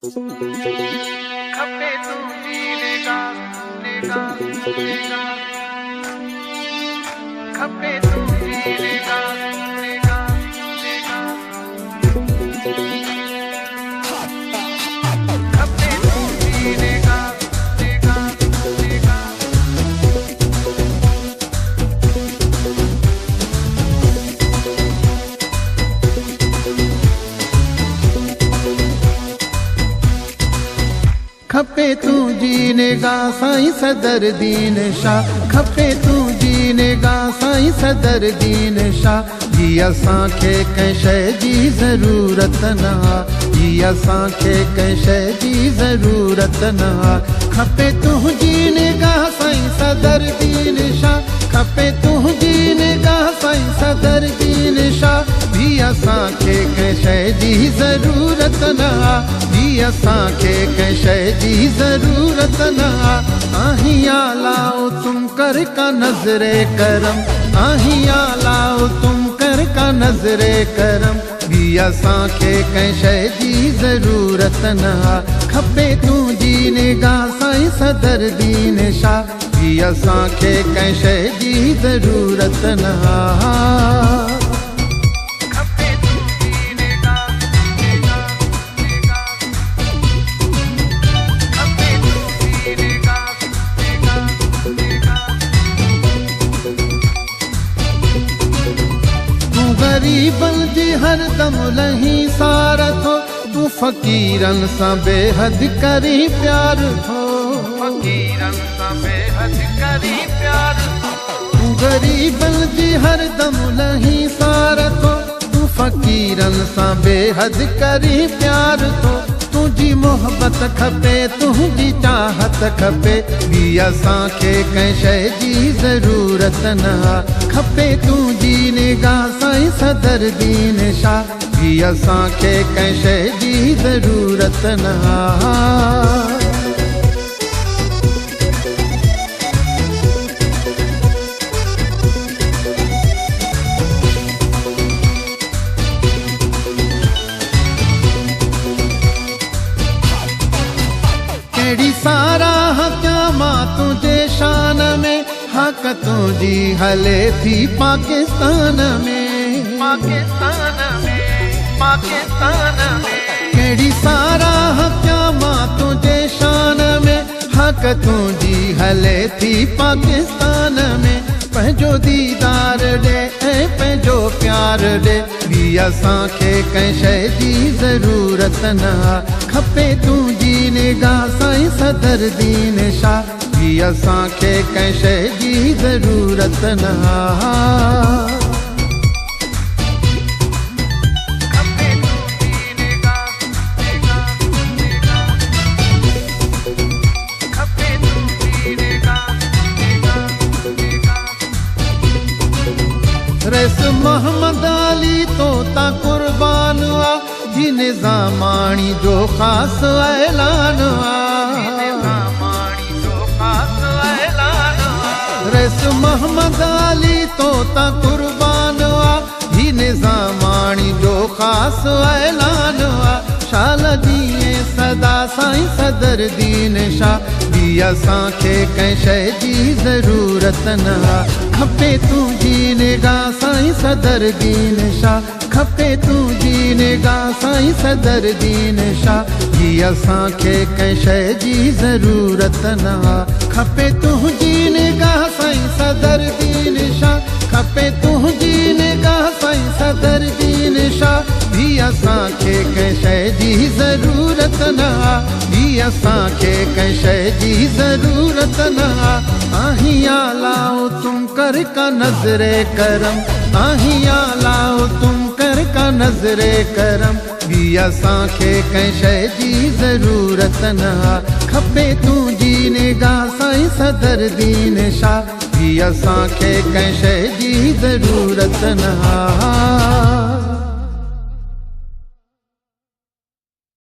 खपे तुंहिंजी निगाह खपे तुंहिंजी निगाह खपे तुंहिंजी निगाह खपे तुंहिंजी निगाह साईं सदर दीन शाह खपे तुंहिंजी निगाह साईं सदर दीन शाह जी असांखे कंहिं शइ जी ज़रूरत न आहे जी असांखे कंहिं शइ जी ज़रूरत न आहे खपे तुंहिंजी निगाह साईं सदर दीन शाह खपे तुंहिंजी निगाह साईं सदर दीन शाह जी असांखे कंहिं शइ जी ज़रूरत न आहे जी असांखे कंहिं शइ जी ज़रूरत न आहे आहियां लाओ तुम कर का नज़रे करम आहियां लाओ तुम कर का नज़रे करम जी असांखे कंहिं शइ जी ज़रूरत न आहे खपे तुंहिंजी निगाह साईं सदर दीन शाह जी असांखे कंहिं शइ जी ज़रूरत न आहे गरीबन जी हरदम लही सार थो तू फ़कीरन सां बेहद करी प्यार थो फ़कीरन सां बेहद करी प्यार तू गरीबन जी हरदम लही सार थो तू फ़कीरन सां बेहद करी प्यार थो तुंहिंजी मोहबत खपे तुंहिंजी चाहत खपे ॿी असांखे कंहिं शइ जी ज़रूरत न आहे खपे तुंहिंजी निगाह साईं सदर दीन शाह ॿी असांखे कंहिं शइ जी ज़रूरत न आहे कहिड़ी साराह कयां मां तुंहिंजे शान में हक़ तुंहिंजी हले थी पाकिस्तान में कहिड़ी साराह कयां मां तुंहिंजे शान में हक़ तुंहिंजी हले थी पाकिस्तान में पंहिंजो दीदार ॾे ऐं पंहिंजो प्यार ॾे ॿी असांखे कंहिं शइ जी ज़रूरत न आहे खपे तुंहिंजी निगाह साईं सदर दीन शाह ॿी असांखे कंहिं शइ जी ज़रूरत न आहे रस मोहम्मद अली तोता कुर्बान आ जी निज़ामाणी जो ख़ासि ऐलान रस मोहम्मद अली तोता कुर्बान आ जी निज़ामाणी जो ख़ासि ऐलान शाल जीअं सदा साईं सदर दीन शाह ॿी असांखे कंहिं शइ जी ज़रूरत न आहे खपे तुंहिंजी निगाह साईं सदर दीन शाह खपे तुंहिंजी निगाह साईं सदर दीन शाह ॿी असांखे कंहिं शइ जी ज़रूरत न आहे खपे तुंहिंजी निगाह साईं सदर दीन शाह खपे तुंहिंजी निगाह साईं सदर दीन शाह ॿी असांखे कंहिं शइ जी ज़रूरत न आहे ॿी असांखे कंहिं शइ जी ज़रूरत न आहे आहियां लाओ तुम कर का नज़रे करम आहियां लाओ तुम कर का नज़रे करम ॿी असांखे कंहिं शइ जी ज़रूरत न आहे खपे तुंहिंजी निगाह साईं सदर दीन शाह ॿी असांखे कंहिं शइ जी ज़रूरत न आहे